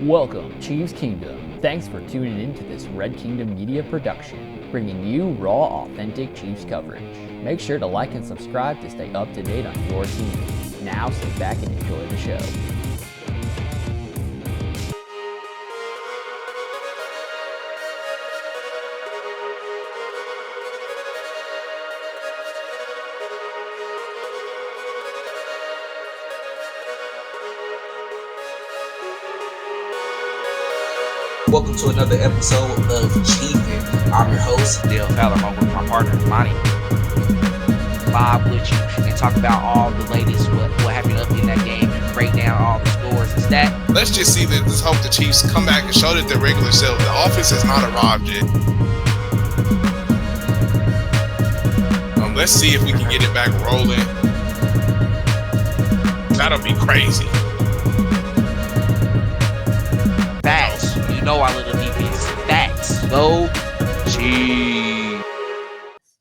Welcome, Chiefs Kingdom. Thanks for tuning in to this Red Kingdom Media production, bringing you raw, authentic Chiefs coverage. Make sure to like and subscribe to stay up to date on your team. Now sit back and enjoy the show. Welcome to another episode of Chiefin. I'm your host, Dale Fowler, along with my partner, Lonnie. Bob with you and talk about all the latest, what happened up in that game, break down all the scores and stats. Let's just see that. Let's hope the Chiefs come back and show that their regular self. The offense has not arrived yet. Let's see if we can get it back rolling. That'll be crazy. Facts. You know our little defense. Facts. Go Chiefs.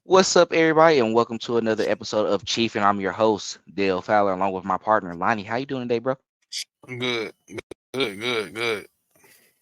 What's up, everybody, and welcome to another episode of Chief, and I'm your host, Dale Fowler, along with my partner, Lonnie. How you doing today, bro? Good.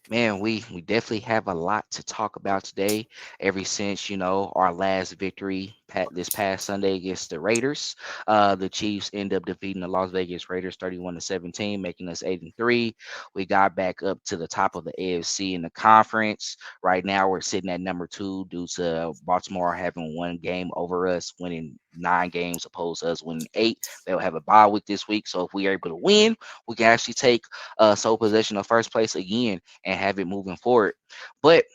Man, we definitely have a lot to talk about today. Ever since our last victory this past Sunday against the Raiders, the Chiefs end up defeating the Las Vegas Raiders 31-17, making us 8-3. We got back up to the top of the AFC in the conference. Right now, we're sitting at number 2 due to Baltimore having one game over us, winning 9 games opposed to us winning 8. They'll have a bye week this week, so if we are able to win, we can actually take sole possession of first place again and have it moving forward. But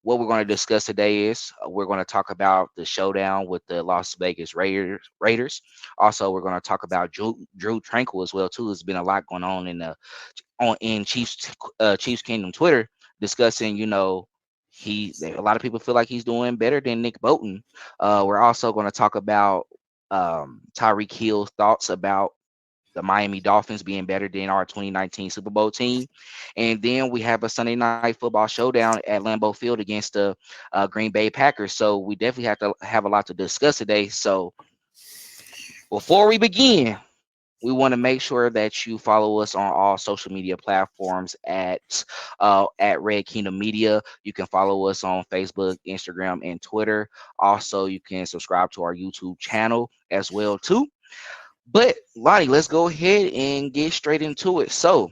what we're going to discuss today is we're going to talk about the showdown with the Las Vegas Raiders. Also, we're going to talk about Drue Tranquill as well too. There's been a lot going on in Chiefs Kingdom Twitter discussing, a lot of people feel like he's doing better than Nick Bolton. We're also going to talk about Tyreek Hill's thoughts about the Miami Dolphins being better than our 2019 Super Bowl team. And then we have a Sunday night football showdown at Lambeau Field against the Green Bay Packers. So we definitely have to have a lot to discuss today. So before we begin, we want to make sure that you follow us on all social media platforms at Red Kingdom Media. You can follow us on Facebook, Instagram, and Twitter. Also, you can subscribe to our YouTube channel as well too. But Lonnie, let's go ahead and get straight into it. So,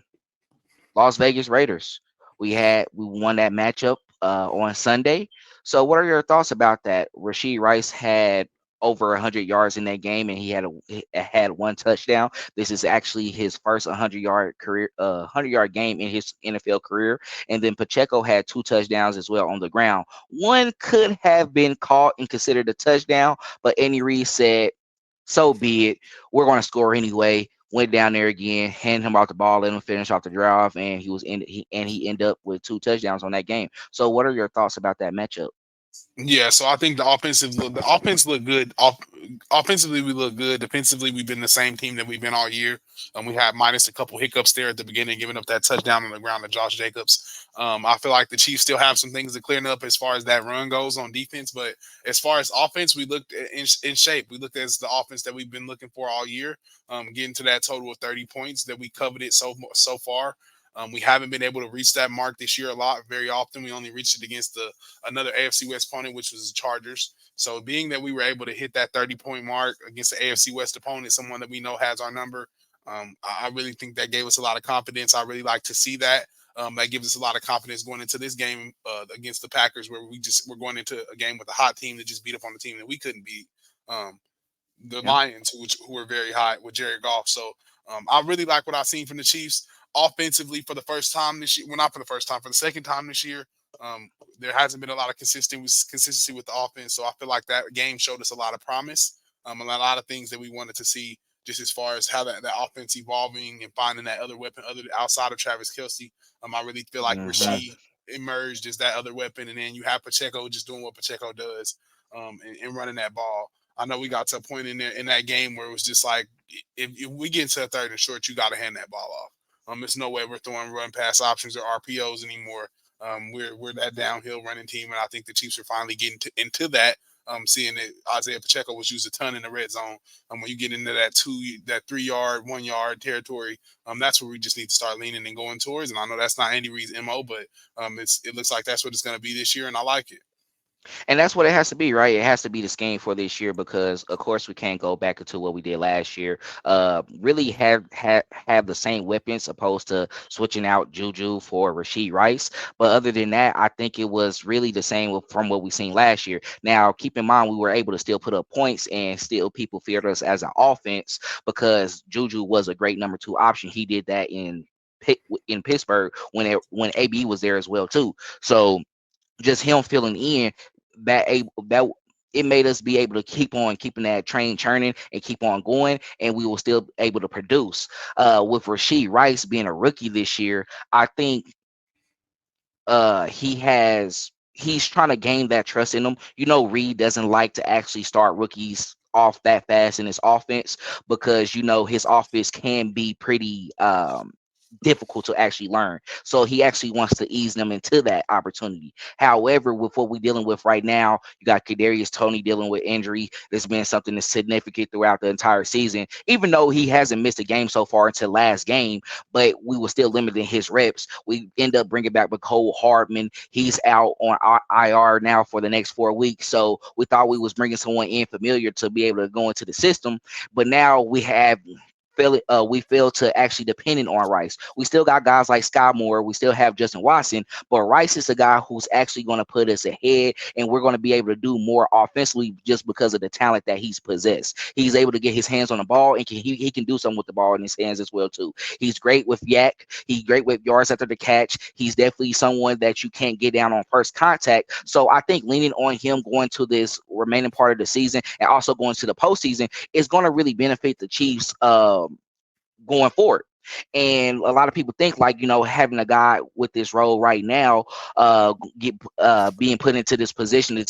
Las Vegas Raiders, we won that matchup on Sunday. So, what are your thoughts about that? Rashee Rice had over 100 yards in that game, and he had one touchdown. This is actually his first 100-yard game in his NFL career. And then Pacheco had 2 touchdowns as well on the ground. One could have been caught and considered a touchdown, but Andy Reid said, so be it. We're going to score anyway. Went down there again, handed him off the ball, let him finish off the drive, and he ended up with 2 touchdowns on that game. So, what are your thoughts about that matchup? Yeah, so I think the offense look good. Offensively, we look good. Defensively, we've been the same team that we've been all year. We had minus a couple hiccups there at the beginning, giving up that touchdown on the ground to Josh Jacobs. I feel like the Chiefs still have some things to clear up as far as that run goes on defense. But as far as offense, we looked in shape. We looked as the offense that we've been looking for all year, getting to that total of 30 points that we coveted so far. We haven't been able to reach that mark this year very often. We only reached it against another AFC West opponent, which was the Chargers. So being that we were able to hit that 30-point mark against the AFC West opponent, someone that we know has our number, I really think that gave us a lot of confidence. I really like to see that. That gives us a lot of confidence going into this game against the Packers, where we're going into a game with a hot team that just beat up on the team that we couldn't beat. The Lions, who were very hot with Jared Goff. So I really like what I've seen from the Chiefs. Offensively, for the first time this year, well, not for the first time, for the second time this year, there hasn't been a lot of consistency with the offense. So I feel like that game showed us a lot of promise, a lot of things that we wanted to see, just as far as how that offense evolving and finding that other weapon outside of Travis Kelce. I really feel like Rashee emerged as that other weapon, and then you have Pacheco just doing what Pacheco does and running that ball. I know we got to a point in that game where it was just like, if we get into a 3rd and short, you got to hand that ball off. There's no way we're throwing run pass options or RPOs anymore. We're that downhill running team, and I think the Chiefs are finally getting into that. seeing that Isaiah Pacheco was used a ton in the red zone. When you get into that 3 yard, 1 yard territory, that's where we just need to start leaning and going towards. And I know that's not Andy Reid's MO, but it looks like that's what it's going to be this year, and I like it. And that's what it has to be, right? It has to be the scheme for this year because, of course, we can't go back into what we did last year. Really have the same weapons opposed to switching out Juju for Rashee Rice. But other than that, I think it was really the same from what we seen last year. Now, keep in mind, we were able to still put up points and still people feared us as an offense because Juju was a great number 2 option. He did that in Pittsburgh when AB was there as well too. So just him filling in that it made us be able to keep on keeping that train churning and keep on going, and we were still able to produce. With Rashee Rice being a rookie this year, I think he's trying to gain that trust in him. Reed doesn't like to actually start rookies off that fast in his offense because his offense can be pretty difficult to actually learn. So he actually wants to ease them into that opportunity. However, with what we're dealing with right now, you got Kadarius Toney dealing with injury. There's been something that's significant throughout the entire season, even though he hasn't missed a game so far until last game, but we were still limiting his reps. We end up bringing back McCole Hardman. He's out on IR now for the next 4 weeks. So we thought we was bringing someone in familiar to be able to go into the system, but now we fail to actually depending on Rice. We still got guys like Sky Moore. We still have Justin Watson, but Rice is a guy who's actually going to put us ahead, and we're going to be able to do more offensively just because of the talent that he's possessed. He's able to get his hands on the ball, and he can do something with the ball in his hands as well too. He's great with yak. He's great with yards after the catch. He's definitely someone that you can't get down on first contact. So I think leaning on him going to this remaining part of the season and also going to the postseason is going to really benefit the Chiefs going forward. And a lot of people think having a guy with this role right now being put into this position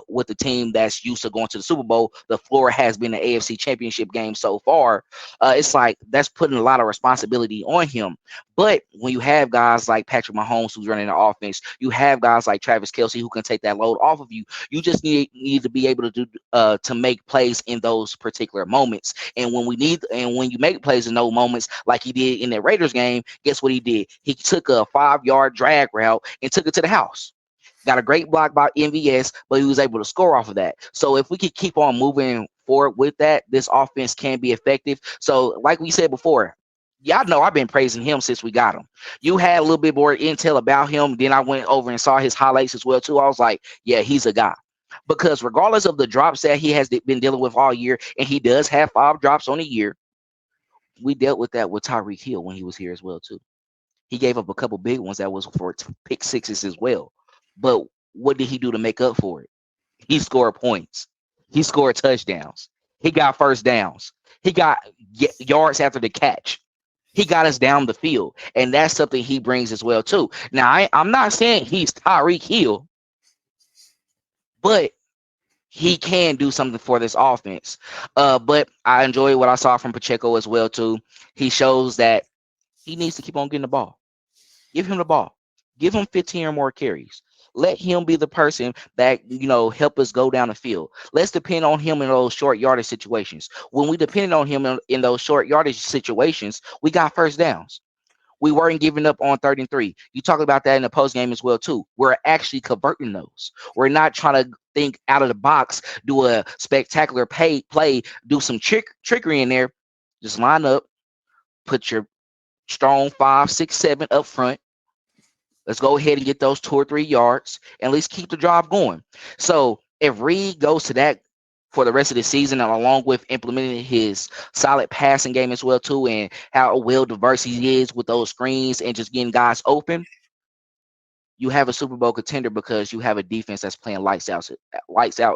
with the team that's used to going to the Super Bowl. The floor has been the AFC Championship game so far. It's like that's putting a lot of responsibility on him. But when you have guys like Patrick Mahomes who's running the offense, you have guys like Travis Kelce who can take that load off of you. You just need to be able to do to make plays in those particular moments. And when you make plays in those moments, like he did in the Raiders game, guess what he did? He took a 5-yard drag route and took it to the house. Got a great block by MVS, but he was able to score off of that. So if we could keep on moving forward with that, this offense can be effective. So like we said before, y'all know I've been praising him since we got him. You had a little bit more intel about him. Then I went over and saw his highlights as well too. I was like, yeah, he's a guy. Because regardless of the drops that he has been dealing with all year, and he does have 5 drops on a year, we dealt with that with Tyreek Hill when he was here as well too. He gave up a couple big ones that was for pick sixes as well. But what did he do to make up for it? He scored points. He scored touchdowns. He got first downs. He got yards after the catch. He got us down the field, and that's something he brings as well too. Now, I'm not saying he's Tyreek Hill, but he can do something for this offense. But I enjoy what I saw from Pacheco as well too. He shows that he needs to keep on getting the ball. Give him the ball. Give him 15 or more carries. Let him be the person that, help us go down the field. Let's depend on him in those short yardage situations. When we depend on him in those short yardage situations, we got first downs. We weren't giving up on 3rd and 3. You talked about that in the post game as well too. We're actually converting those. We're not trying to think out of the box, do a spectacular play, do some trickery in there. Just line up, put your strong 5, 6, 7 up front. Let's go ahead and get those 2 or 3 yards, and let's keep the drive going. So if Reed goes to that for the rest of the season, and along with implementing his solid passing game as well too, and how well diverse he is with those screens and just getting guys open, you have a Super Bowl contender because you have a defense that's playing lights out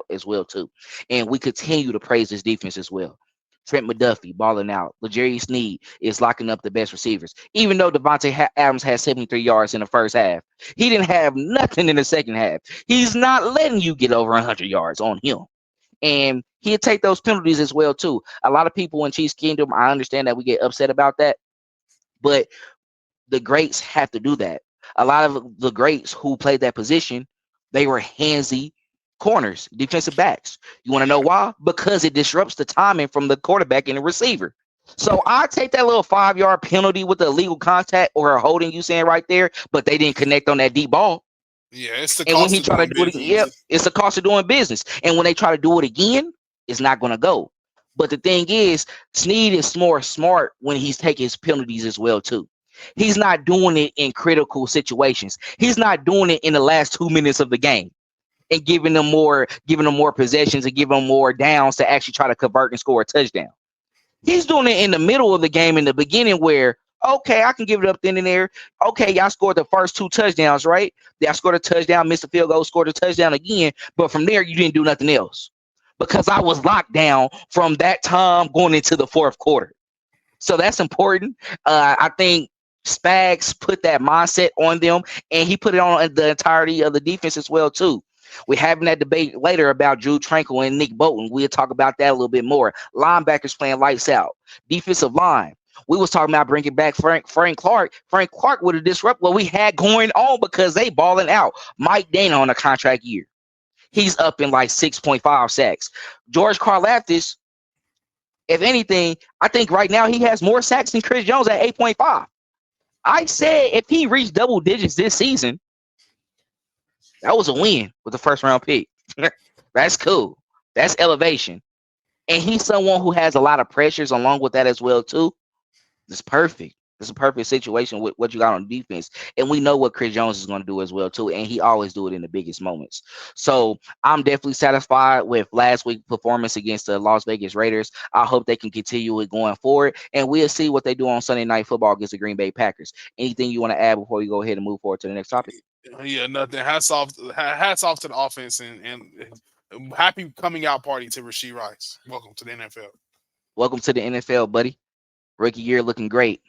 as well too. And we continue to praise this defense as well. Trent McDuffie balling out. L'Jarius Sneed is locking up the best receivers. Even though Devontae Adams had 73 yards in the first half, he didn't have nothing in the second half. He's not letting you get over 100 yards on him. And he'll take those penalties as well too. A lot of people in Chiefs Kingdom, I understand that we get upset about that, but the greats have to do that. A lot of the greats who played that position, they were handsy corners, defensive backs. You want to know why? Because it disrupts the timing from the quarterback and the receiver. So I take that little 5-yard penalty with the illegal contact or a holding you saying right there, but they didn't connect on that deep ball. Yeah, it's the And when cost he of try to doing do it, business. yep, it's the cost of doing business. And when they try to do it again, it's not going to go. But the thing is, Snead is more smart when he's taking his penalties as well too. He's not doing it in critical situations. He's not doing it in the last 2 minutes of the game and giving them more possessions and giving them more downs to actually try to convert and score a touchdown. He's doing it in the middle of the game in the beginning where, okay, I can give it up then and there. Okay, y'all scored the first 2 touchdowns, right? Y'all scored a touchdown, missed a field goal, scored a touchdown again. But from there, you didn't do nothing else because I was locked down from that time going into the fourth quarter. So that's important. I think Spags put that mindset on them, and he put it on the entirety of the defense as well, too. We're having that debate later about Drue Tranquill and Nick Bolton. We'll talk about that a little bit more. Linebackers playing lights out. Defensive line. We was talking about bringing back Frank Clark. Frank Clark would have disrupted what we had going on because they balling out. Mike Dana on a contract year. He's up in like 6.5 sacks. George Karlaftis, if anything, I think right now he has more sacks than Chris Jones at 8.5. I said if he reached double digits this season, that was a win with the first round pick. That's cool. That's elevation. And he's someone who has a lot of pressures along with that as well, too. It's perfect. It's a perfect situation with what you got on defense. And we know what Chris Jones is going to do as well, too. And he always do it in the biggest moments. So I'm definitely satisfied with last week's performance against the Las Vegas Raiders. I hope they can continue it going forward. And we'll see what they do on Sunday Night Football against the Green Bay Packers. Anything you want to add before we go ahead and move forward to the next topic? Yeah, nothing. Hats off to the offense and happy coming out party to Rashee Rice. Welcome to the NFL. Welcome to the NFL, buddy. Rookie year looking great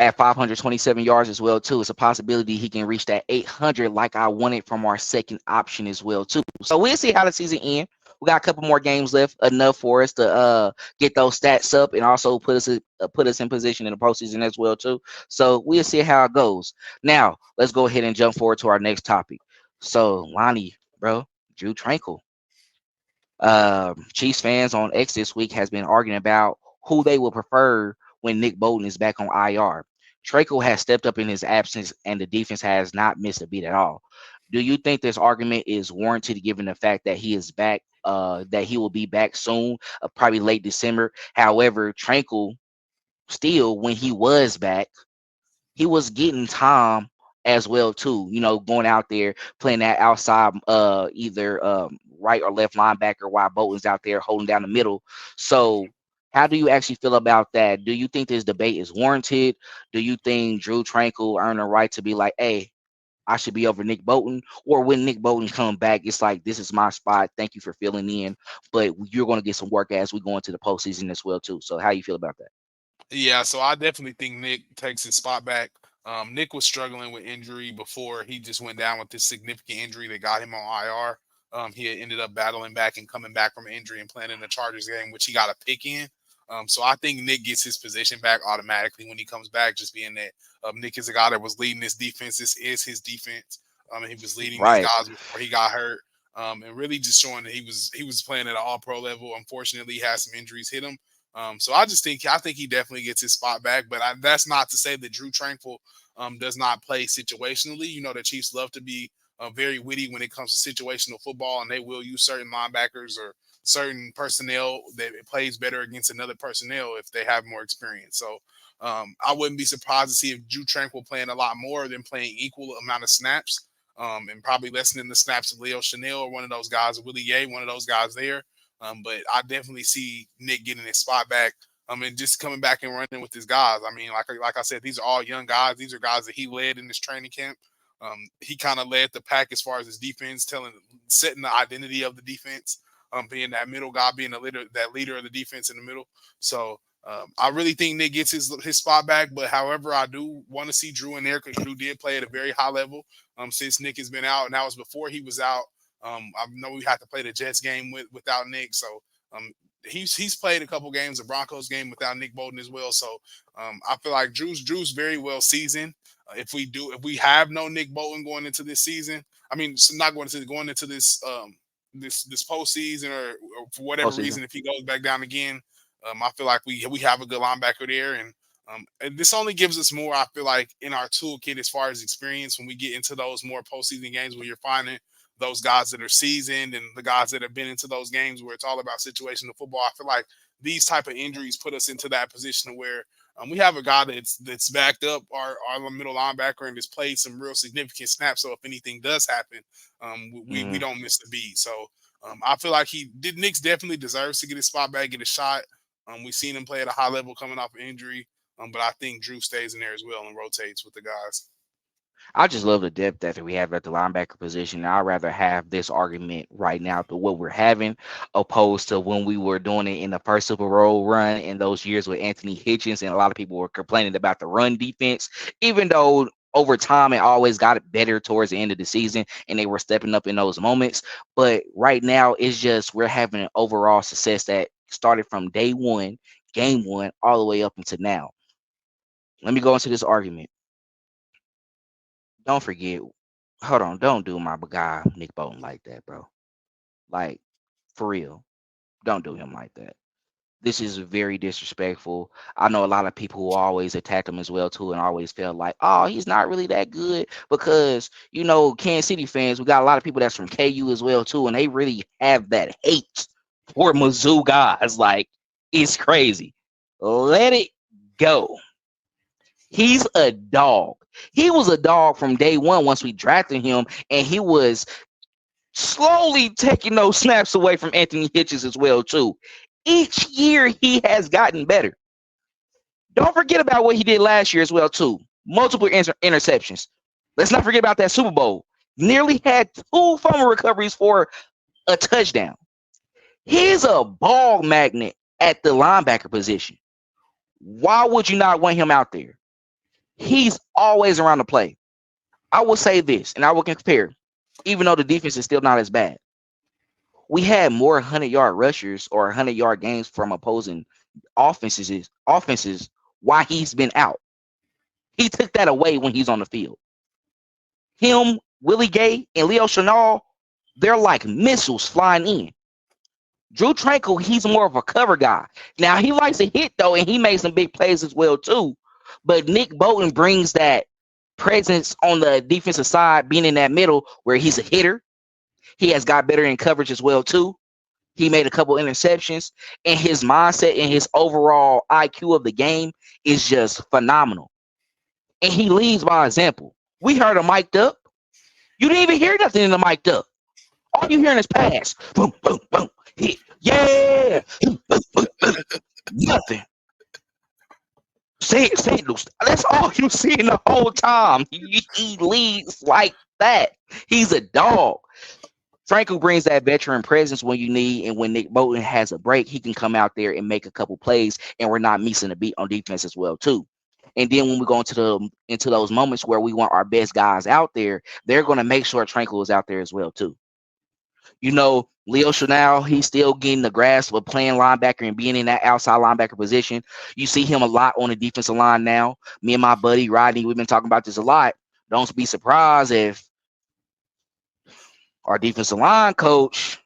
at 527 yards as well too. It's a possibility he can reach that 800 like I wanted from our second option as well too. So we'll see how the season ends. We got a couple more games left, enough for us to get those stats up and also put us in position in the postseason as well too. So we'll see how it goes. Now let's go ahead and jump forward to our next topic. So Lonnie, bro, Drue Tranquill. Chiefs fans on X this week has been arguing about who they would prefer when Nick Bolton is back on IR. Tranquill has stepped up in his absence, and the defense has not missed a beat at all. Do you think this argument is warranted given the fact that he is back, that he will be back soon, probably late December? However, Tranquill still, when he was back, he was getting time as well too. You know, going out there playing that outside, either right or left linebacker, while Bolton's out there holding down the middle. So, how do you actually feel about that? Do you think this debate is warranted? Do you think Drue Tranquill earned a right to be like, hey, I should be over Nick Bolton? Or when Nick Bolton come back, it's like, this is my spot. Thank you for filling in, but you're going to get some work as we go into the postseason as well too. So, how you feel about that? Yeah, so I definitely think Nick takes his spot back. Nick was struggling with injury before he just went down with this significant injury that got him on IR. He had ended up battling back and coming back from injury and playing in the Chargers game, which he got a pick in. So I think Nick gets his position back automatically when he comes back, just being that Nick is a guy that was leading this defense. This is his defense. And he was leading these Right. guys before he got hurt. And really just showing that he was playing at an all-pro level. Unfortunately, he had some injuries hit him. So I think he definitely gets his spot back, but that's not to say that Drue Tranquill does not play situationally. You know, the Chiefs love to be very witty when it comes to situational football, and they will use certain linebackers or certain personnel that plays better against another personnel if they have more experience. So I wouldn't be surprised to see if Drue Tranquill playing a lot more than playing equal amount of snaps, and probably lessening the snaps of Leo Chanel or one of those guys, or Willie Gay, one of those guys there. But I definitely see Nick getting his spot back. And just coming back and running with his guys. I mean, like I said, these are all young guys. These are guys that he led in this training camp. He kind of led the pack as far as his defense, setting the identity of the defense, being that middle guy, being that leader of the defense in the middle. So I really think Nick gets his spot back. But however, I do want to see Drue in there because Drue did play at a very high level since Nick has been out, and that was before he was out. I know we had to play the Jets game without Nick, so he's played a couple games, the Broncos game without Nick Bolton as well. So I feel like Drue's very well seasoned. If we have no Nick Bolton going into this season, I mean, not going into this this postseason or for whatever Postseason. reason, if he goes back down again, I feel like we have a good linebacker there, and this only gives us more. I feel like in our toolkit as far as experience when we get into those more postseason games where you're finding those guys that are seasoned and the guys that have been into those games where it's all about situational football. I feel like these type of injuries put us into that position where we have a guy that's backed up our middle linebacker and has played some real significant snaps. So if anything does happen, we don't miss the beat. So I feel like Nick's definitely deserves to get his spot back, get a shot. We've seen him play at a high level coming off an injury, but I think Drue stays in there as well and rotates with the guys. I just love the depth that we have at the linebacker position. I'd rather have this argument right now to what we're having, opposed to when we were doing it in the first Super Bowl run in those years with Anthony Hitchens, and a lot of people were complaining about the run defense, even though over time it always got better towards the end of the season and they were stepping up in those moments. But right now it's just we're having an overall success that started from day one, game one, all the way up until now. Let me go into this argument. Don't forget, hold on, don't do my guy Nick Bolton like that, bro. Like, for real, don't do him like that. This is very disrespectful. I know a lot of people who always attack him as well too, and always felt like, oh, he's not really that good because Kansas City fans. We got a lot of people that's from KU as well too, and they really have that hate for Mizzou guys. Like, it's crazy. Let it go. He's a dog. He was a dog from day one once we drafted him, and he was slowly taking those snaps away from Anthony Hitchens as well, too. Each year, he has gotten better. Don't forget about what he did last year as well, too. Multiple interceptions. Let's not forget about that Super Bowl. Nearly had 2 fumble recoveries for a touchdown. He's a ball magnet at the linebacker position. Why would you not want him out there? He's always around the play. I will say this, and I will compare, even though the defense is still not as bad. We had more 100-yard rushers or 100-yard games from opposing offenses while he's been out. He took that away when he's on the field. Him, Willie Gay, and Leo Chenal, they're like missiles flying in. Drue Tranquill, he's more of a cover guy. Now, he likes to hit, though, and he made some big plays as well, too. But Nick Bolton brings that presence on the defensive side, being in that middle where he's a hitter. He has got better in coverage as well, too. He made a couple interceptions, and his mindset and his overall IQ of the game is just phenomenal. And he leads by example. We heard him mic'd up. You didn't even hear nothing in the mic'd up. All you hearing is pass. Boom, boom, boom. Hit. Yeah. Nothing. Say it, Luce. That's all you see in the whole time. He leads like that. He's a dog. Franco brings that veteran presence when you need, and when Nick Bolton has a break, he can come out there and make a couple plays, and we're not missing a beat on defense as well too. And then when we go into those moments where we want our best guys out there, they're going to make sure Tranquill is out there as well too. Leo Chenal, he's still getting the grasp of playing linebacker and being in that outside linebacker position. You see him a lot on the defensive line now. Me and my buddy Rodney, we've been talking about this a lot. Don't be surprised if our defensive line coach,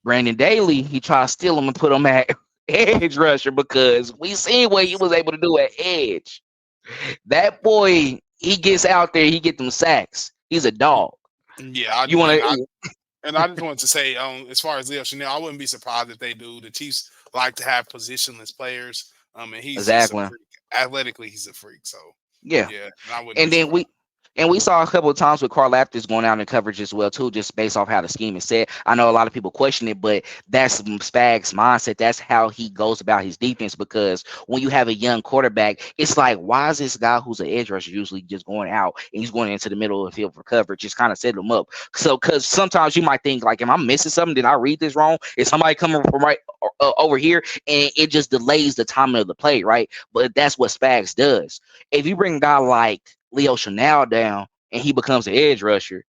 Brandon Daly, he tried to steal him and put him at edge rusher because we seen what he was able to do at edge. That boy, he gets out there, he get them sacks. He's a dog. Yeah, I just wanted to say, as far as Leo Chenal, I wouldn't be surprised if they do. The Chiefs like to have positionless players, and he's exactly athletically, he's a freak. So yeah. And then we saw a couple of times with Carl Aptis going out in coverage as well too, just based off how the scheme is set. I know a lot of people question it, but that's Spag's mindset. That's how he goes about his defense, because when you have a young quarterback, it's like, why is this guy who's an edge rusher usually just going out and he's going into the middle of the field for coverage? Just kind of set him up. So, because sometimes you might think, like, am I missing something? Did I read this wrong? Is somebody coming from right over here? And it just delays the timing of the play, right? But that's what Spags does. If you bring a guy like Leo Chenal down and he becomes an edge rusher,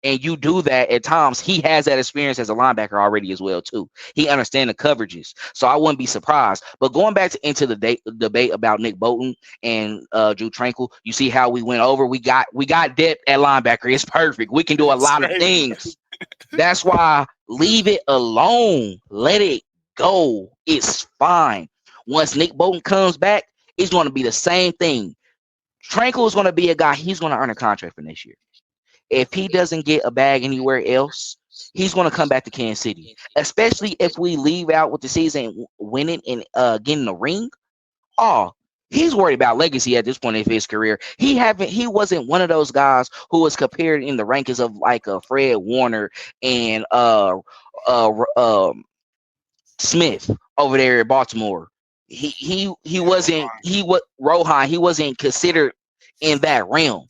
and you do that at times, he has that experience as a linebacker already as well too. He understands the coverages, so I wouldn't be surprised. But going back into the debate about Nick Bolton and Drue Tranquill, you see how we went over. We got depth at linebacker. It's perfect. We can do a It's lot of crazy. things. That's why leave it alone. Let it go. It's fine. Once Nick Bolton comes back, it's going to be the same thing. Tranquill is going to be a guy. He's going to earn a contract for next year. If he doesn't get a bag anywhere else, he's going to come back to Kansas City. Especially if we leave out with the season winning and getting the ring. Oh, he's worried about legacy at this point of his career. He wasn't one of those guys who was compared in the rankings of like a Fred Warner and uh, Smith over there in Baltimore. He Yeah, wasn't Rohan. He wasn't considered in that realm,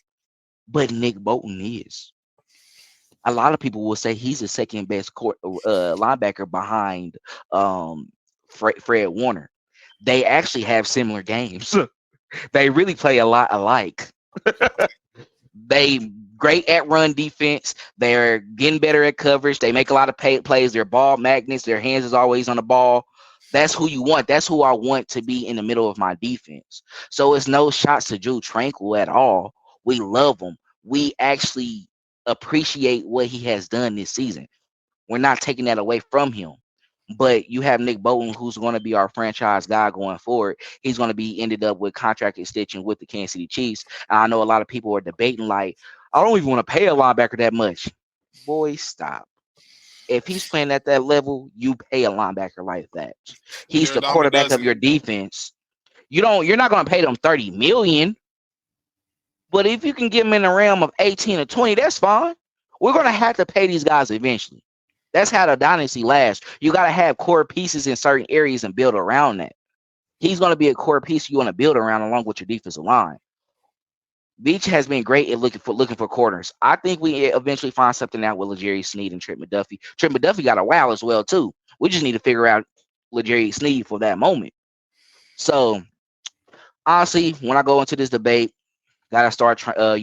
but Nick Bolton is. A lot of people will say he's the second best linebacker behind Fred Warner. They actually have similar games. They really play a lot alike. They great at run defense. They're getting better at coverage. They make a lot of plays. They're ball magnets. Their hands is always on the ball. That's who you want. That's who I want to be in the middle of my defense. So it's no shots to Drue Tranquill at all. We love him. We actually appreciate what he has done this season. We're not taking that away from him. But you have Nick Bolton, who's going to be our franchise guy going forward. He's going to be ended up with contract extension with the Kansas City Chiefs. And I know a lot of people are debating, like, I don't even want to pay a linebacker that much. Boy, stop. If he's playing at that level, you pay a linebacker like that. He's yeah, the Dami quarterback does of it. your defense. You're not going to pay them $30 million. But if you can get them in the realm of 18 or 20, that's fine. We're going to have to pay these guys eventually. That's how the dynasty lasts. You got to have core pieces in certain areas and build around that. He's going to be a core piece you want to build around along with your defensive line. Beach has been great at looking for corners. I think we eventually find something out with L'Jarius Sneed and Trent McDuffie. Trent McDuffie got a wow as well too. We just need to figure out L'Jarius Sneed for that moment. So honestly, when I go into this debate, you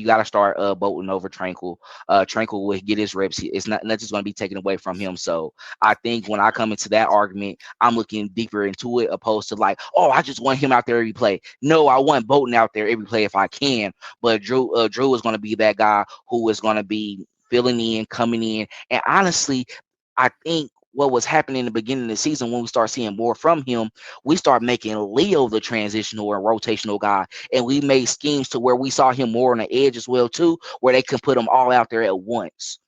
gotta start Bolton over Tranquill. Tranquill will get his reps. It's not nothing's gonna be taken away from him. So I think when I come into that argument, I'm looking deeper into it, opposed to like, oh, I just want him out there every play. No, I want Bolton out there every play if I can. But Drue is gonna be that guy who is gonna be filling in, coming in, and honestly, I think what was happening in the beginning of the season when we start seeing more from him, we start making Leo the transitional and rotational guy, and we made schemes to where we saw him more on the edge as well too, where they can put him all out there at once.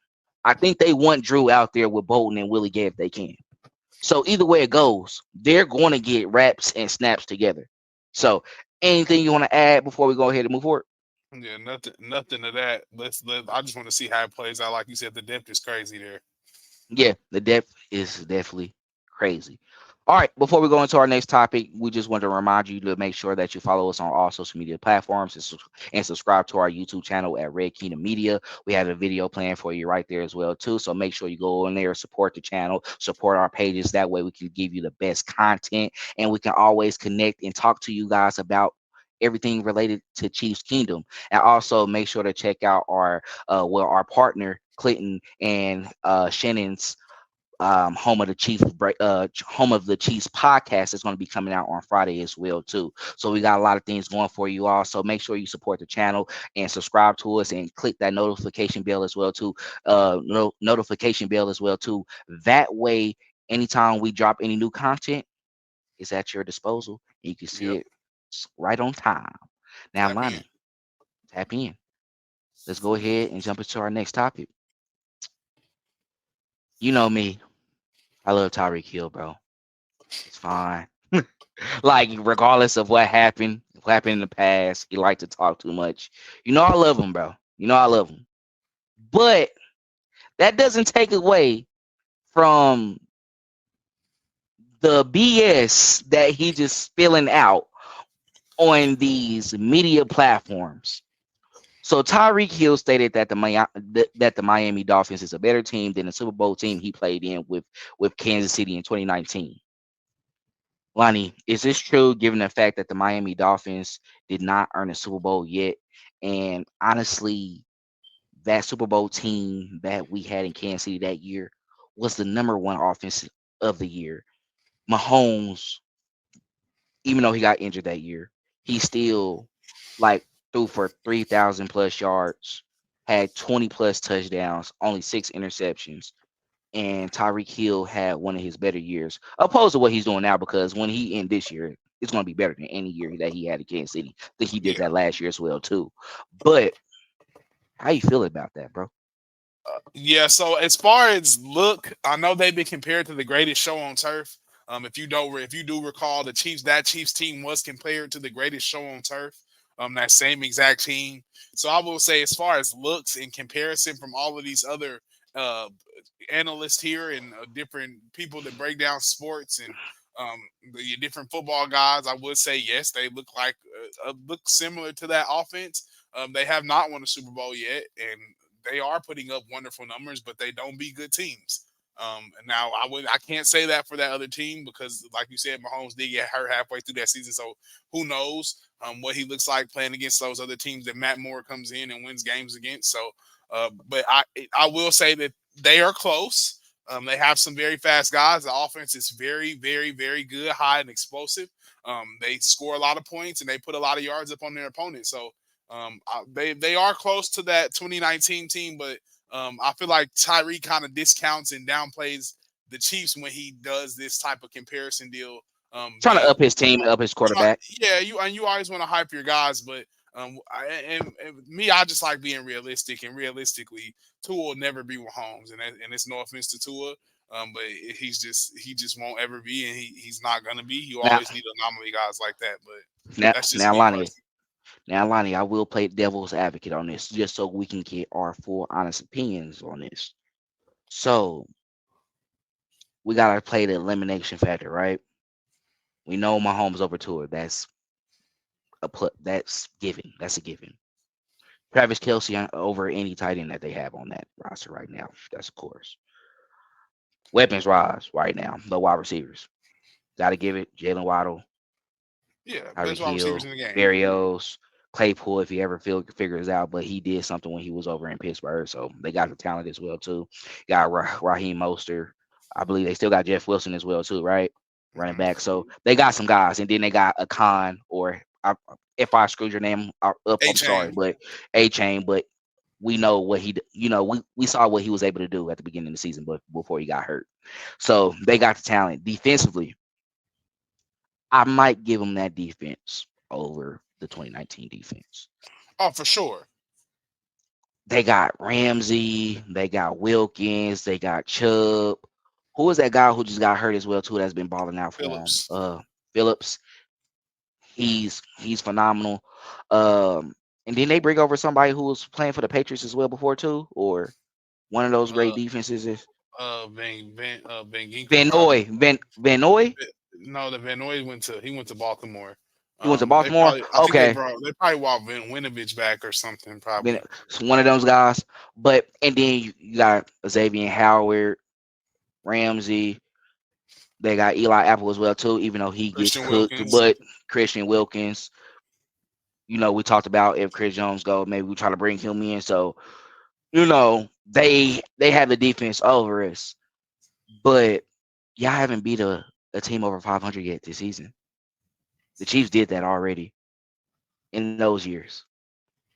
I think they want Drue out there with Bolton and Willie Gay if they can. So either way it goes, they're going to get reps and snaps together. So anything you want to add before we go ahead and move forward? Yeah, nothing to that. I just want to see how it plays out. Like you said, the depth is crazy there. Yeah, the depth is definitely crazy. All right, before we go into our next topic, we just want to remind you to make sure that you follow us on all social media platforms and subscribe to our YouTube channel at Red Kingdom Media. We have a video plan for you right there as well too. So make sure you go in there, support the channel, support our pages. That way we can give you the best content and we can always connect and talk to you guys about everything related to Chiefs Kingdom. And also make sure to check out our partner Clinton and Shannon's home of the Chiefs podcast is going to be coming out on Friday as well too. So we got a lot of things going for you all. So make sure you support the channel and subscribe to us and click that notification bell as well too. Notification bell as well too. That way, anytime we drop any new content, it's at your disposal and you can see Yep. it right on time. Now, Tap in. Lonnie, tap in. Let's go ahead and jump into our next topic. You know me. I love Tyreek Hill, bro. It's fine. Like, regardless of what happened in the past, he liked to talk too much. You know I love him, bro. You know I love him. But that doesn't take away from the BS that he just spilling out on these media platforms. So Tyreek Hill stated that the Miami Dolphins is a better team than the Super Bowl team he played in with Kansas City in 2019. Lonnie, is this true given the fact that the Miami Dolphins did not earn a Super Bowl yet? And honestly, that Super Bowl team that we had in Kansas City that year was the number one offense of the year. Mahomes, even though he got injured that year, he still like threw for 3,000 plus yards, had 20 plus touchdowns, only 6 interceptions. And Tyreek Hill had one of his better years, opposed to what he's doing now. Because when he end this year, it's going to be better than any year that he had in Kansas City. I think he did Yeah. that last year as well too. But how you feel about that, bro? Yeah, so as far as look, I know they've been compared to the greatest show on turf. If you do recall, that Chiefs team was compared to the greatest show on turf. That same exact team. So I will say, as far as looks in comparison from all of these other uh, analysts here and different people that break down sports and the different football guys, I would say yes, they look similar to that offense. They have not won a Super Bowl yet, and they are putting up wonderful numbers, but they don't beat good teams. Now I can't say that for that other team because, like you said, Mahomes did get hurt halfway through that season, so who knows what he looks like playing against those other teams that Matt Moore comes in and wins games against. So, but I will say that they are close. They have some very fast guys. The offense is very, very, very good, high and explosive. They score a lot of points and they put a lot of yards up on their opponent. So they are close to that 2019 team, but I feel like Tyreek kind of discounts and downplays the Chiefs when he does this type of comparison deal. Trying to up his team, up his quarterback. Yeah, you always want to hype your guys, but me, I just like being realistic, and realistically, Tua will never be Mahomes, and it's no offense to Tua, but he just won't ever be, and he's not gonna be. You Now, always need anomaly guys like that, but now, that's just now, me Lonnie. personally. Now, Lonnie, I will play devil's advocate on this, just so we can get our full, honest opinions on this. So we gotta play the elimination factor, right? We know Mahomes over Tua. That's given. That's a given. Travis Kelsey over any tight end that they have on that roster right now. That's of course. Weapons rise right now. The wide receivers. Gotta give it. Jalen Waddle, Yeah, Tyreek best wide receivers Hill, in the game. Berrios, Claypool, if he ever figures out, but he did something when he was over in Pittsburgh. So they got the talent as well too. Got Raheem Mostert. I believe they still got Jeff Wilson as well too, right? Running Mhm. back. So they got some guys, and then they got a con if I screwed your name up, I'm sorry, A-Chain. but A Chain. But we know what we saw what he was able to do at the beginning of the season, but before he got hurt. So they got the talent defensively. I might give them that defense over the 2019 defense. Oh, for sure. They got Ramsey, they got Wilkins, they got Chubb. Who is that guy who just got hurt as well too? That's been balling out for them. Phillips. Phillips. He's phenomenal. And then they bring over somebody who was playing for the Patriots as well before too, or one of those great Uh, defenses is Van Ginkel probably. Vanoy. Vanoy. No, the Van Noy went to Baltimore. He went to Baltimore. I think Okay, they probably walked Winovich back or something been probably. one of those guys. But and then you got Xavier Howard, Ramsey. They got Eli Apple as well too, even though he gets Christian cooked. Wilkins. But Christian Wilkins, we talked about if Chris Jones go, maybe we try to bring him in. So they have the defense over us, but y'all haven't beat a team over 500 yet this season. The Chiefs did that already in those years.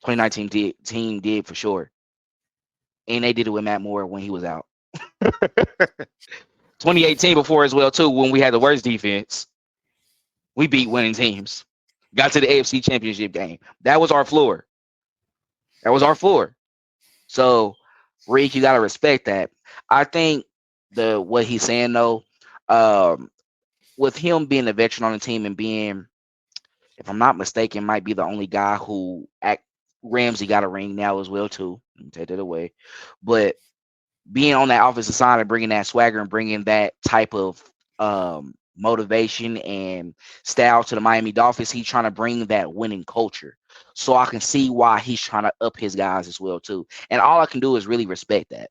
2019 team did for sure, and they did it with Matt Moore when he was out. 2018 before as well too, when we had the worst defense, we beat winning teams. Got to the AFC Championship game. That was our floor. That was our floor. So, Reek, you gotta respect that. I think what he's saying though, um, with him being a veteran on the team and being, if I'm not mistaken, might be the only guy who Ramsey got a ring now as well too. Let me take that away, but being on that offensive side and bringing that swagger and bringing that type of motivation and style to the Miami Dolphins, he's trying to bring that winning culture. So I can see why he's trying to up his guys as well too. And all I can do is really respect that,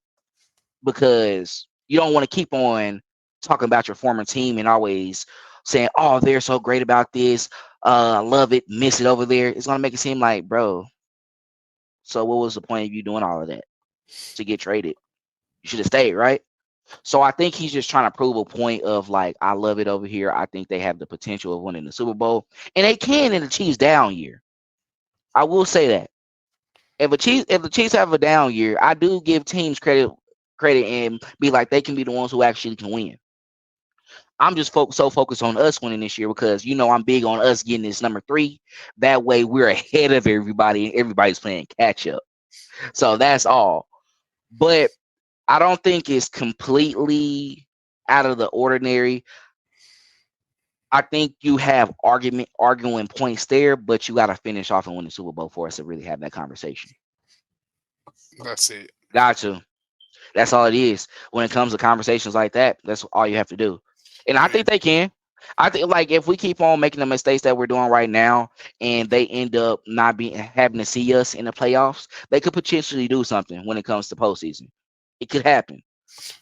because you don't want to keep on talking about your former team and always saying, "Oh, they're so great about this. Love it, miss it over there." It's gonna make it seem like, bro, So what was the point of you doing all of that to get traded? You should have stayed, right? So I think he's just trying to prove a point of like, I love it over here. I think they have the potential of winning the Super Bowl, and they can in the Chiefs down year. I will say that if the Chiefs have a down year, I do give teams credit and be like they can be the ones who actually can win. I'm just so focused on us winning this year because I'm big on us getting this number 3. That way we're ahead of everybody and everybody's playing catch up. So that's all. But I don't think it's completely out of the ordinary. I think you have arguing points there, but you got to finish off and win the Super Bowl for us to really have that conversation. That's it. Got to. That's all it is. When it comes to conversations like that, that's all you have to do. And I think they can. I think like if we keep on making the mistakes that we're doing right now, and they end up not having to see us in the playoffs, they could potentially do something when it comes to postseason. It could happen.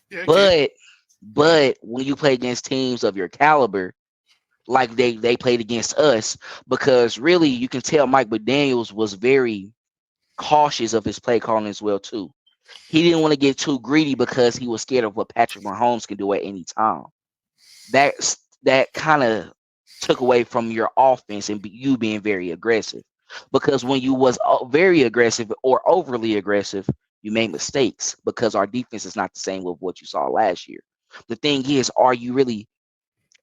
Yeah, But when you play against teams of your caliber, like they played against us, because really you can tell Mike McDaniels was very cautious of his play calling as well too. He didn't want to get too greedy because he was scared of what Patrick Mahomes can do at any time. That kind of took away from your offense and you being very aggressive. Because when you was very aggressive or overly aggressive, you made mistakes because our defense is not the same with what you saw last year. The thing is, are you really,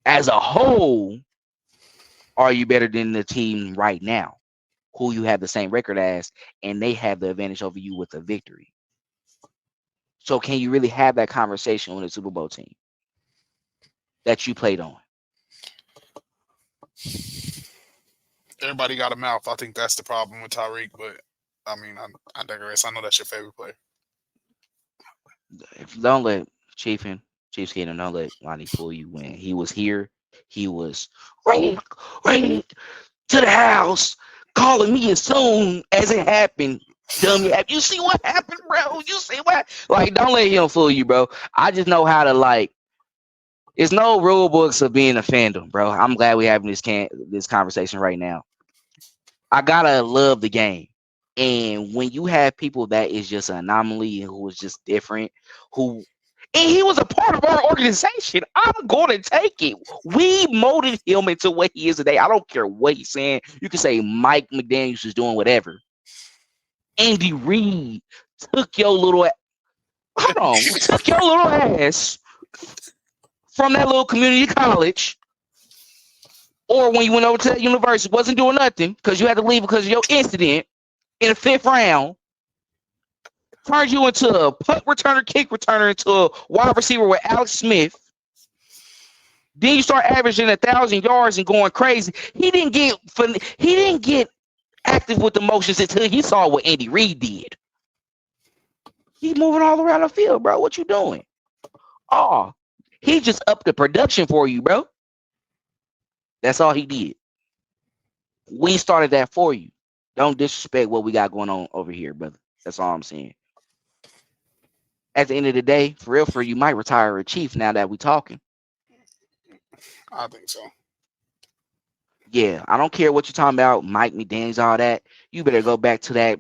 as a whole, are you better than the team right now, who you have the same record as, and they have the advantage over you with a victory? So can you really have that conversation with a Super Bowl team that you played on? Everybody got a mouth. I think that's the problem with Tyreek, but I mean, I digress. I know that's your favorite player. Don't let Chiefin don't let Lonnie fool you. When he was here, he was right to the house, calling me as soon as it happened. Dummy, you see what happened, bro? You see what? Like, don't let him fool you, bro. I just know how to like. There's no rule books of being a fandom, bro. I'm glad we're having this conversation right now. I gotta love the game. And when you have people that is just an anomaly and who is just different, and he was a part of our organization, I'm going to take it. We molded him into what he is today. I don't care what he's saying. You can say Mike McDaniels is doing whatever. Andy Reid took your little ass from that little community college, or when you went over to that university, wasn't doing nothing because you had to leave because of your incident in the 5th round, turned you into a punt returner, kick returner, into a wide receiver with Alex Smith. Then you start averaging 1,000 yards and going crazy. He didn't get active with the motions until he saw what Andy Reid did. He's moving all around the field, bro. What you doing? Oh, he just upped the production for you, bro. That's all he did. We started that for you. Don't disrespect what we got going on over here, brother. That's all I'm saying. At the end of the day, for real, you might retire a Chief now that we talking. I think so. Yeah, I don't care what you're talking about, Mike McDaniels, all that. You better go back to that.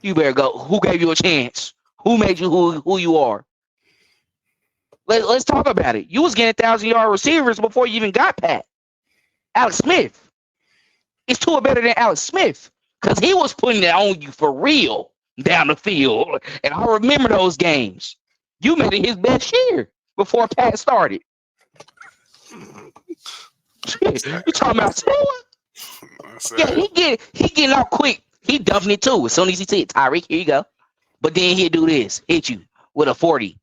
You better go. Who gave you a chance? Who made you who you are? Let's talk about it. You was getting 1,000-yard receivers before you even got Pat. Alex Smith. It's Tua better than Alex Smith because he was putting it on you for real down the field. And I remember those games. You made it his best year before Pat started. You talking about Tua? Yeah, he getting out quick. He dumping it too. As soon as he see it, Tyreek, here you go. But then he'll do this, hit you with a 40.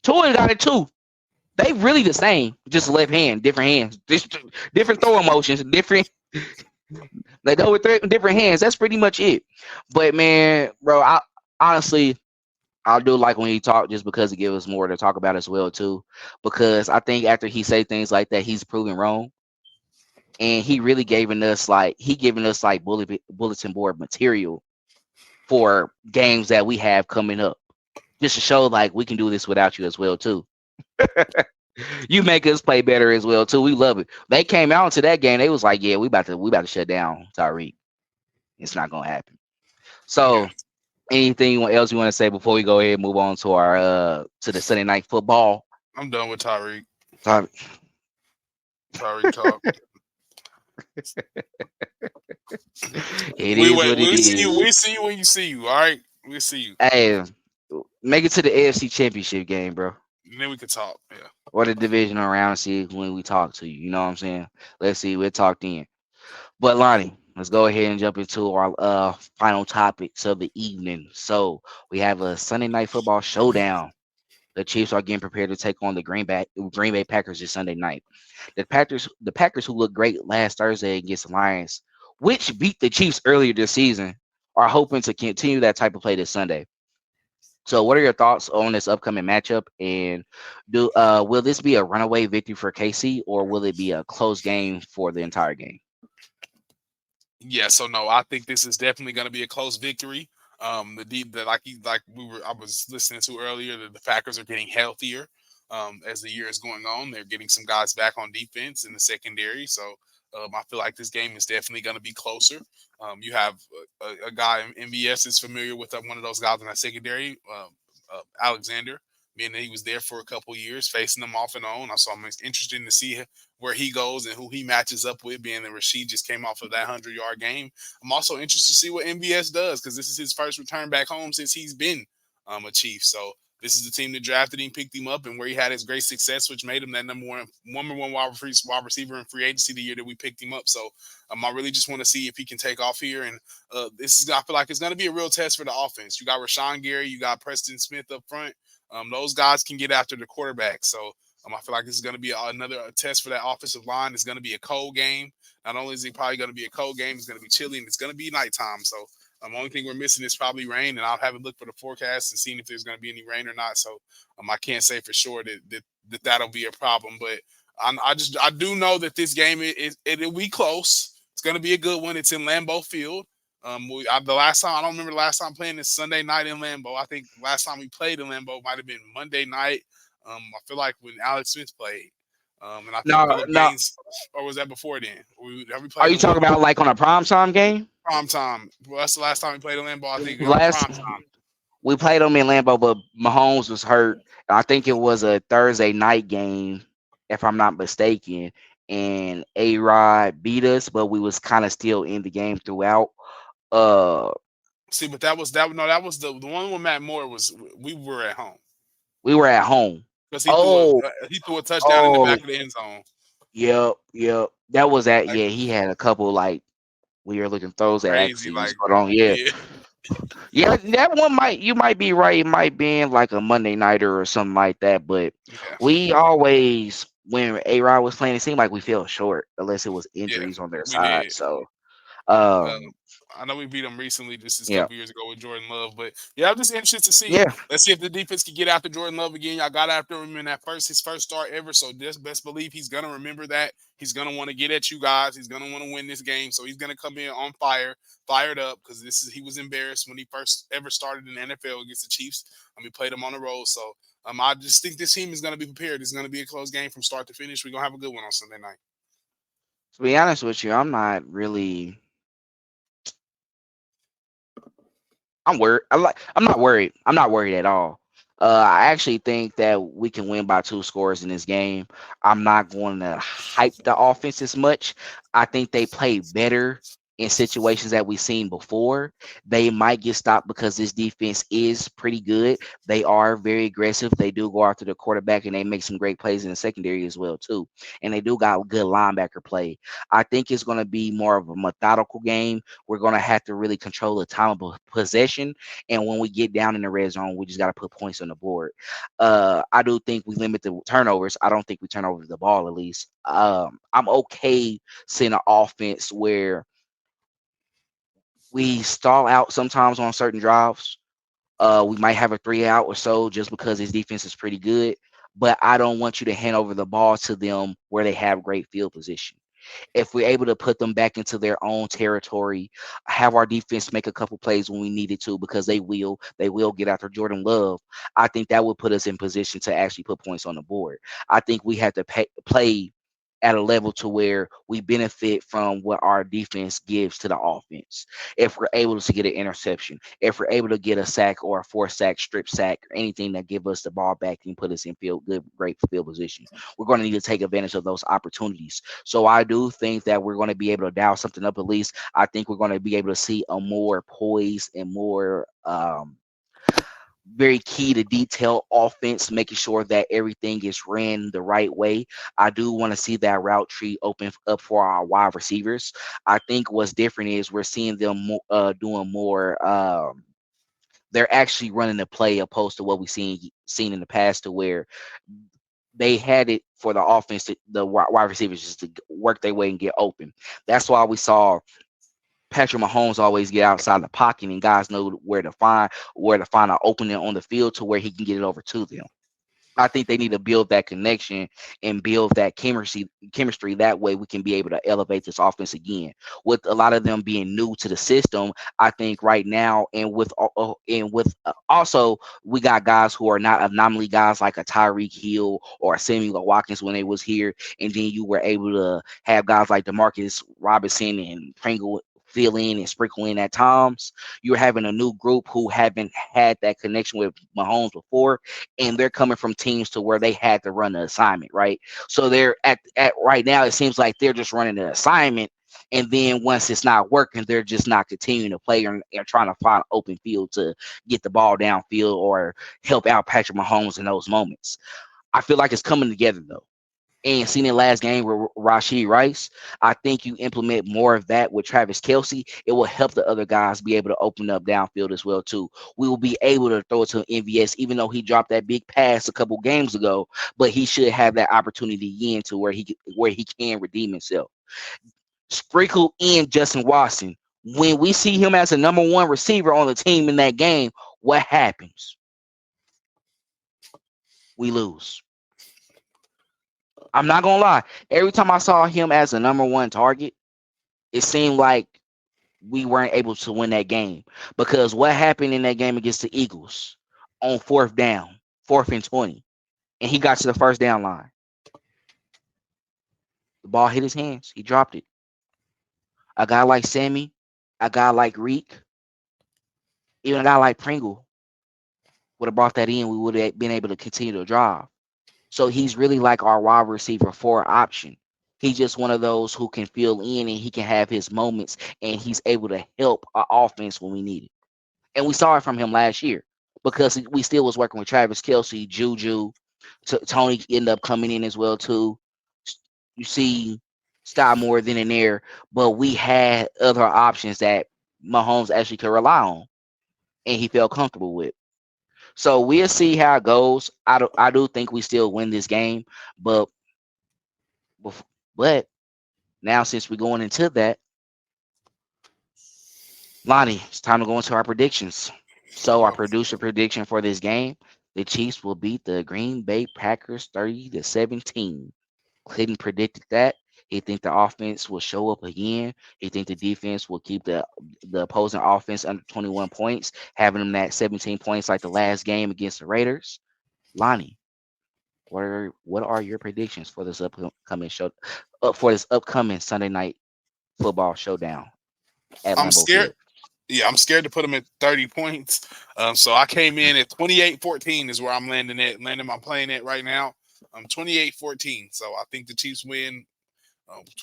Tua got it too. They really the same, just left hand, different hands, just different throwing motions, different. They go with different hands. That's pretty much it. But man, bro, I honestly do like when he talk just because it gives us more to talk about as well too. Because I think after he say things like that, he's proven wrong, and he really giving us like bulletin board material for games that we have coming up, just to show like we can do this without you as well too. You make us play better as well too. We love it. They came out into that game. They was like, "Yeah, we about to shut down Tyreek. It's not gonna happen." So, Yeah, anything else you want to say before we go ahead and move on to our to the Sunday night football? I'm done with Tyreek. Time? Tyreek talk. It We is wait. what it We'll see you. is. We'll see you when you see you. All right. We'll see you. Hey, make it to the AFC Championship game, bro, And then we can talk. Yeah. or the divisional round. See when we talk to you. You know what I'm saying? Let's see. We'll talk then. But Lonnie, let's go ahead and jump into our final topics of the evening. So we have a Sunday night football showdown. The Chiefs are getting prepared to take on the Green Bay Packers this Sunday night. The Packers who looked great last Thursday against the Lions, which beat the Chiefs earlier this season, are hoping to continue that type of play this Sunday. So, what are your thoughts on this upcoming matchup? And do will this be a runaway victory for KC, or will it be a close game for the entire game? Yeah, so no, I think this is definitely going to be a close victory. The deep that I was listening to earlier that the Packers are getting healthier as the year is going on. They're getting some guys back on defense in the secondary, so I feel like this game is definitely going to be closer. You have a guy in MVS is familiar with one of those guys in that secondary, Alexander, being that he was there for a couple years, facing them off and on. So I'm interested to see where he goes and who he matches up with, being that Rashee just came off of that 100-yard game. I'm also interested to see what MVS does because this is his first return back home since he's been a Chief. So this is the team that drafted him, picked him up, and where he had his great success, which made him that number one wide receiver in free agency the year that we picked him up. So I really just want to see if he can take off here. And I feel like it's going to be a real test for the offense. You got Rashawn Gary, you got Preston Smith up front. Those guys can get after the quarterback. So I feel like this is going to be another test for that offensive line. It's going to be a cold game. Not only is it probably going to be a cold game, it's going to be chilly and it's going to be nighttime. So the only thing we're missing is probably rain, and I'll have a look for the forecast and seeing if there's going to be any rain or not. So I can't say for sure that'll be a problem, but I do know that this game it'll be close. It's going to be a good one. It's in Lambeau Field. The last time I don't remember the last time playing this Sunday night in Lambeau. I think the last time we played in Lambeau might have been Monday night. I feel like when Alex Smith played, and I think No, Philip no. Gaines, or was that before then? Have we Are played you in talking Lambeau about like on a primetime game? prime time? Well, that's the last time we played in Lambeau. I think on Last prime time. we played them in Lambeau, but Mahomes was hurt. I think it was a Thursday night game, if I'm not mistaken. And A Rod beat us, but we was kind of still in the game throughout. Uh, See, but that was that. No, that was the one with Matt Moore was we were at home we were at home. because Oh, he threw a touchdown in the oh, back of the end zone. yep, yep. That was that. Like Yeah, he had a couple like weird looking throws that crazy, actually was like going on. Yeah, yeah, yeah. That one might be right. It might be in like a Monday nighter or something like that. But yeah, we always when A Rod was playing, it seemed like we fell short unless it was yeah. injuries on their We side. did. So Uh, um, I know we beat them recently, just this yeah, couple years ago with Jordan Love, but yeah, I'm just interested to see. yeah. Let's see if the defense can get after Jordan Love again. Y'all got after him in his first start ever, so just best believe he's gonna remember that. He's gonna want to get at you guys. He's gonna want to win this game, so he's gonna come in on fire, fired up, because he was embarrassed when he first ever started in the NFL against the Chiefs. We played him on the road, so I just think this team is gonna be prepared. It's gonna be a close game from start to finish. We're gonna have a good one on Sunday night. To be honest with you, I'm not really. I'm worried. I'm not worried. I'm not worried at all. I actually think that we can win by 2 scores in this game. I'm not going to hype the offense as much. I think they play better in situations that we've seen before. They might get stopped because this defense is pretty good. They are very aggressive. They do go after the quarterback and they make some great plays in the secondary as well too. And they do got good linebacker play. I think it's going to be more of a methodical game. We're going to have to really control the time of possession. And when we get down in the red zone, we just got to put points on the board. I do think we limit the turnovers. I don't think we turn over the ball at least. I'm okay seeing an offense where we stall out sometimes on certain drives. We might have a 3 out or so just because his defense is pretty good. But I don't want you to hand over the ball to them where they have great field position. If we're able to put them back into their own territory, have our defense make a couple plays when we needed to, because they will get after Jordan Love. I think that would put us in position to actually put points on the board. I think we have to play at a level to where we benefit from what our defense gives to the offense. If we're able to get an interception, if we're able to get a sack or a forced sack, strip sack, or anything that give us the ball back and put us in great field position, we're going to need to take advantage of those opportunities. So I do think that we're going to be able to dial something up at least. I think we're going to be able to see a more poised and more very key to detail offense, making sure that everything is ran the right way. I do want to see that route tree open up for our wide receivers. I think what's different is we're seeing them doing more. They're actually running the play opposed to what we've seen in the past, to where they had it for the offense, the wide receivers just to work their way and get open. That's why we saw Patrick Mahomes always get outside the pocket, and guys know where to find an opening on the field to where he can get it over to them. I think they need to build that connection and build that chemistry. That way we can be able to elevate this offense again. With a lot of them being new to the system, I think right now, also we got guys who are not anomaly guys like a Tyreek Hill or a Samuel Watkins when they was here, and then you were able to have guys like Demarcus Robinson and Pringle fill in and sprinkle in at times. You're having a new group who haven't had that connection with Mahomes before, and they're coming from teams to where they had to run the assignment, right? So they're at right now, it seems like they're just running the assignment, and then once it's not working, they're just not continuing to play or trying to find open field to get the ball downfield or help out Patrick Mahomes in those moments. I feel like it's coming together though. And seen it last game with Rashee Rice. I think you implement more of that with Travis Kelce. It will help the other guys be able to open up downfield as well too. We will be able to throw it to MVS, even though he dropped that big pass a couple games ago. But he should have that opportunity again to where he can redeem himself. Sprinkle in Justin Watson. When we see him as a number one receiver on the team in that game, what happens? We lose. I'm not gonna lie. Every time I saw him as a number one target, it seemed like we weren't able to win that game, because what happened in that game against the Eagles on fourth down, 4th and 20, and he got to the first down line. The ball hit his hands. He dropped it. A guy like Sammy, a guy like Reek, even a guy like Pringle would have brought that in. We would have been able to continue to drive. So he's really like our wide receiver 4 option. He's just one of those who can fill in and he can have his moments, and he's able to help our offense when we need it. And we saw it from him last year, because we still was working with Travis Kelce, Juju, Tony ended up coming in as well too. You see Sky more than in there, but we had other options that Mahomes actually could rely on, and he felt comfortable with. So we'll see how it goes. I do think we still win this game, but but now since we're going into that, Lonnie, it's time to go into our predictions. So our producer prediction for this game: the Chiefs will beat the Green Bay Packers 30-17. Clinton predicted that. He think the offense will show up again. He think the defense will keep the opposing offense under 21 points, having them at 17 points like the last game against the Raiders. Lonnie, what are your predictions for this upcoming Sunday night football showdown at I'm Lambeau scared. Field? Yeah, I'm scared to put them at 30 points. So I came in at 28-14 is where I'm landing my plane at right now. 28-14. So I think the Chiefs win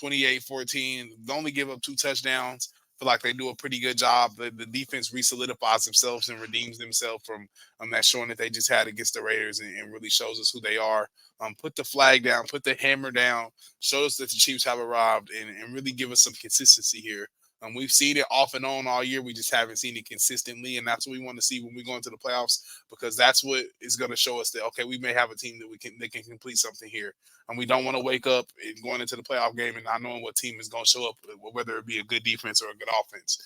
28-14. They only give up 2 touchdowns. Feel like they do a pretty good job. The defense re-solidifies themselves and redeems themselves from that showing that they just had against the Raiders, and really shows us who they are. Put the flag down, put the hammer down, show us that the Chiefs have arrived, and really give us some consistency here. We've seen it off and on all year. We just haven't seen it consistently, and that's what we want to see when we go into the playoffs, because that's what is going to show us that, okay, we may have a team that can complete something here. And we don't want to wake up and going into the playoff game and not knowing what team is going to show up, whether it be a good defense or a good offense.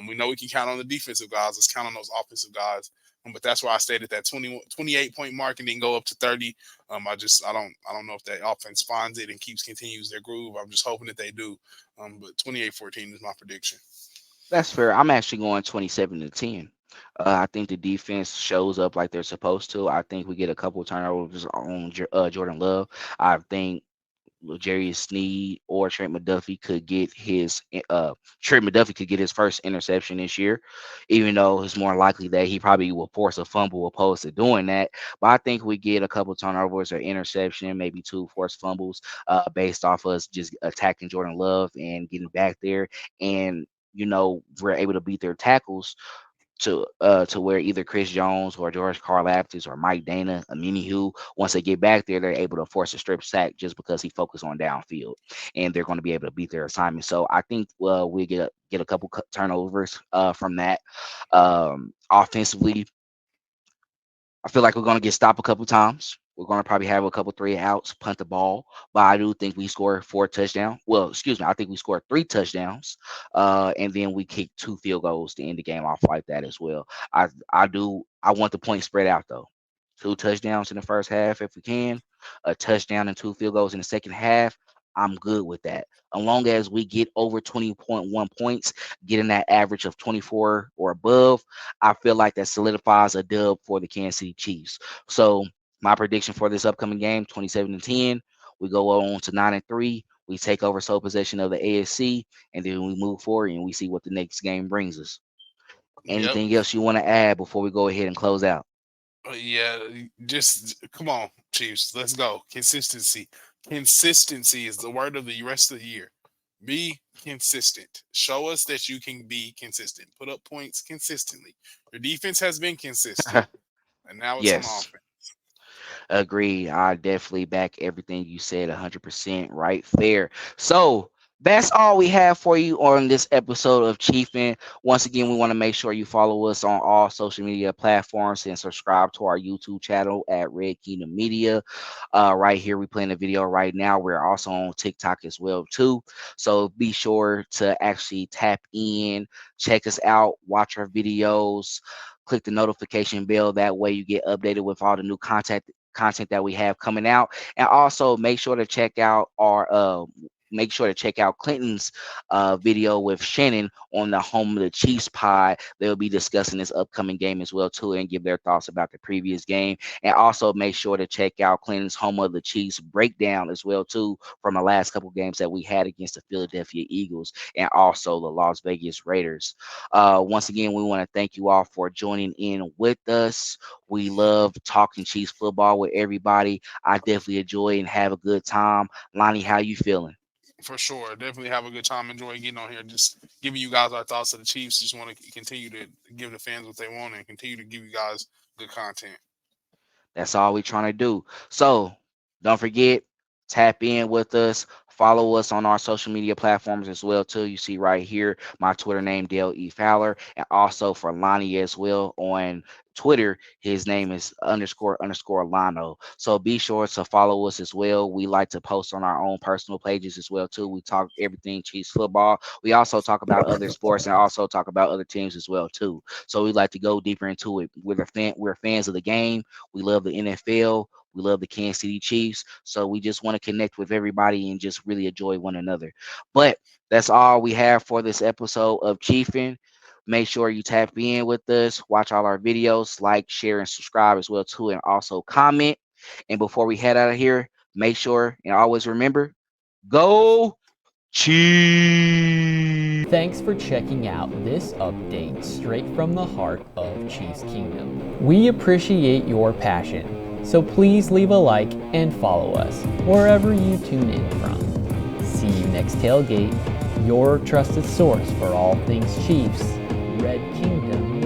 We know we can count on the defensive guys. Let's count on those offensive guys. But that's why I stayed at that 28-point mark and then go up to 30. I don't know if that offense finds it and continues their groove. I'm just hoping that they do. But 28-14 is my prediction. That's fair. I'm actually going 27-10. I think the defense shows up like they're supposed to. I think we get a couple of turnovers on Jordan Love. I think L'Jarius Sneed or Trent McDuffie could get his first interception this year, even though it's more likely that he probably will force a fumble opposed to doing that. But I think we get a couple turnovers or interception, maybe 2 forced fumbles, based off us just attacking Jordan Love and getting back there, and we're able to beat their tackles to where either Chris Jones or George Karlaftis or Mike Dana, Aminihu, once they get back there, they're able to force a strip sack just because he focused on downfield, and they're going to be able to beat their assignment. So I think we get a couple turnovers from that. Offensively, I feel like we're going to get stopped a couple times. We're going to probably have a couple 3 outs, punt the ball, but I do think we score 4 touchdowns. Well, excuse me, I think we score 3 touchdowns, and then we kick 2 field goals to end the game off like that as well. I want the point spread out though. 2 touchdowns in the first half if we can, a touchdown and 2 field goals in the second half. I'm good with that. As long as we get over 20.1 points, getting that average of 24 or above, I feel like that solidifies a dub for the Kansas City Chiefs. So my prediction for this upcoming game, 27-10. We go on to 9-3. We take over sole possession of the AFC, and then we move forward and we see what the next game brings us. Yep. Anything else you want to add before we go ahead and close out? Yeah, just come on, Chiefs. Let's go. Consistency. Consistency is the word of the rest of the year. Be consistent. Show us that you can be consistent. Put up points consistently. Your defense has been consistent, and now it's on Yes. offense. Agree. I definitely back everything you said 100% right there. So that's all we have for you on this episode of Chiefin. Once again, we want to make sure you follow us on all social media platforms and subscribe to our YouTube channel at Red Kingdom Media. Right here, we're playing a video right now. We're also on TikTok as well too. So be sure to actually tap in, check us out, watch our videos, click the notification bell. That way you get updated with all the new content that we have coming out, and also make sure to check out Clinton's video with Shannon on the Home of the Chiefs pod. They'll be discussing this upcoming game as well too, and give their thoughts about the previous game. And also make sure to check out Clinton's Home of the Chiefs breakdown as well too, from the last couple games that we had against the Philadelphia Eagles and also the Las Vegas Raiders. Once again, we want to thank you all for joining in with us. We love talking Chiefs football with everybody. I definitely enjoy and have a good time. Lonnie, how you feeling? For sure. Definitely have a good time. Enjoy getting on here. Just giving you guys our thoughts of the Chiefs. Just want to continue to give the fans what they want and continue to give you guys good content. That's all we're trying to do. So don't forget, tap in with us. Follow us on our social media platforms as well too. You see right here my Twitter name, Dale E. Fowler, and also for Lonnie as well on Twitter, his name is __ Lano. So be sure to follow us as well. We like to post on our own personal pages as well too. We talk everything Chiefs football. We also talk about other sports and also talk about other teams as well too. So we like to go deeper into it. We're fans of the game. We love the NFL. We love the Kansas City Chiefs. So we just want to connect with everybody and just really enjoy one another. But that's all we have for this episode of Chiefin. Make sure you tap in with us, watch all our videos, like, share, and subscribe as well too, and also comment. And before we head out of here, make sure and always remember, go Chiefs! Thanks for checking out this update straight from the heart of Chiefs Kingdom. We appreciate your passion, so please leave a like and follow us wherever you tune in from. See you next tailgate, your trusted source for all things Chiefs, Red Kingdom